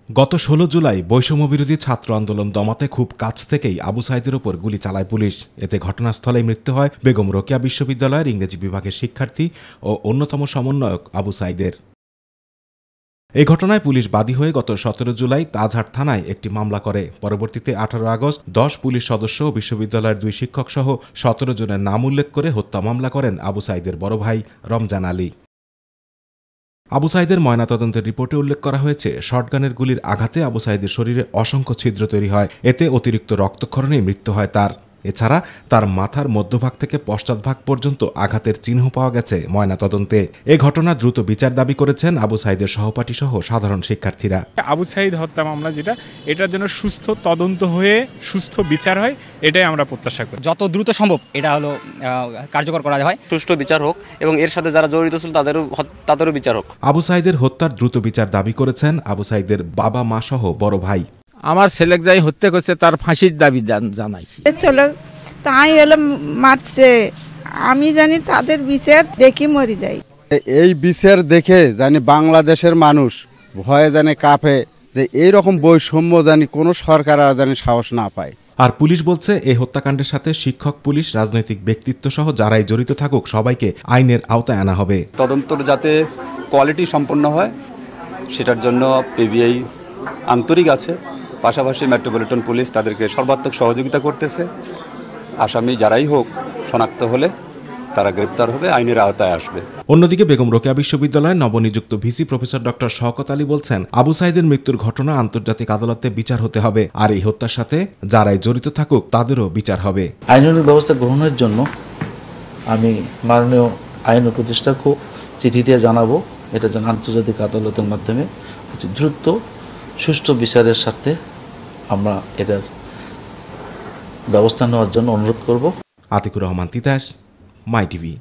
গত ১৬ জুলাই বৈষম্যবিরোধী ছাত্র আন্দোলন দমাতে খুব কাছ থেকেই আবু সাঈদের ওপর গুলি চালায় পুলিশ। এতে ঘটনাস্থলেই মৃত্যু হয় বেগম রোকেয়া বিশ্ববিদ্যালয়ের ইংরেজি বিভাগের শিক্ষার্থী ও অন্যতম সমন্বয়ক আবু সাঈদের। এই ঘটনায় পুলিশ বাদী হয়ে গত ১৭ জুলাই তাজহাট থানায় একটি মামলা করে। পরবর্তীতে ১৮ আগস্ট ১০ পুলিশ সদস্য ও বিশ্ববিদ্যালয়ের ২ শিক্ষকসহ ১৭ জনের নাম উল্লেখ করে হত্যা মামলা করেন আবু সাঈদের বড় ভাই রমজান আলী। আবু সাঈদের ময়নাতদন্তের রিপোর্টে উল্লেখ করা হয়েছে, শটগানের গুলির আঘাতে আবু সাঈদের শরীরে অসংখ্য ছিদ্র তৈরি হয়। এতে অতিরিক্ত রক্তক্ষরণে মৃত্যু হয় তার। এছাড়া তার মাথার মধ্যভাগ থেকে পশ্চাৎভাগ পর্যন্ত আঘাতের চিহ্ন পাওয়া গেছে ময়নাতদন্তে। এ ঘটনা দ্রুত বিচার দাবি করেছেন আবু সাঈদের সহপাঠী সহ সাধারণ শিক্ষার্থীরা। আবু সাঈদ হত্যা মামলা যেটা, এটার জন্য সুস্থ তদন্ত হয়ে সুস্থ বিচার হয়, এটাই আমরা প্রত্যাশা করি। যত দ্রুত সম্ভব এটা হলো কার্যকর করা হয়, সুষ্ঠু বিচার হোক এবং এর সাথে যারা জড়িত ছিল তাদেরও বিচার হোক। আবু সাঈদের হত্যার দ্রুত বিচার দাবি করেছেন আবু সাঈদের বাবা মা সহ বড় ভাই। আমার ছেলেকে যাই হত্যা করছে তার ফাঁসির দাবি জানাইছি। চলো তাই হলো মারছে, আমি জানি তাদের বিচার দেখি মরি যাই। এই বিচার দেখে জানি বাংলাদেশের মানুষ ভয়ে জানে কাঁপে, যে এইরকম বৈষম্য জানি কোনো সরকার আর জানি সাহস না পায়। আর পুলিশ বলছে, এই হত্যাকাণ্ডের সাথে শিক্ষক, পুলিশ, রাজনৈতিক ব্যক্তিত্ব সহ যারাই জড়িত থাকুক সবাইকে আইনের আওতায় আনা হবে। তদন্ত যাতে কোয়ালিটি সম্পন্ন হয় সেটার জন্য পিবিআই আন্তরিক আছে, পাশাপাশি মেট্রোপলিটন পুলিশ তাদেরকে সর্বাত্মক সহযোগিতা করতেছে। আসামি যারাই হোক শনাক্ত হলে তারা গ্রেপ্তার হবে, আইনের আওতায় আসবে। অন্যদিকে বেগম রোকেয়া বিশ্ববিদ্যালয়ের নবনিযুক্ত VC professor doctor Shawkat Ali বলছেন, আবু সাঈদের মৃত্যুর ঘটনা আন্তর্জাতিক আদালতে বিচার হতে হবে, আর এই হত্যার সাথে যারাই জড়িত থাকুক তাদেরও বিচার হবে। আইনানুগ ব্যবস্থা গ্রহণের জন্য আমি মাননীয় আইন উপদেষ্টাকেও চিঠি দিয়ে জানাবো, এটা যেন আন্তর্জাতিক আদালতের মাধ্যমে দ্রুত সুষ্ঠু বিচারের স্বার্থে আমরা এটার ব্যবস্থা নেওয়ার জন্য অনুরোধ করব। আতিকুর রহমান তিতাস, মাই টিভি।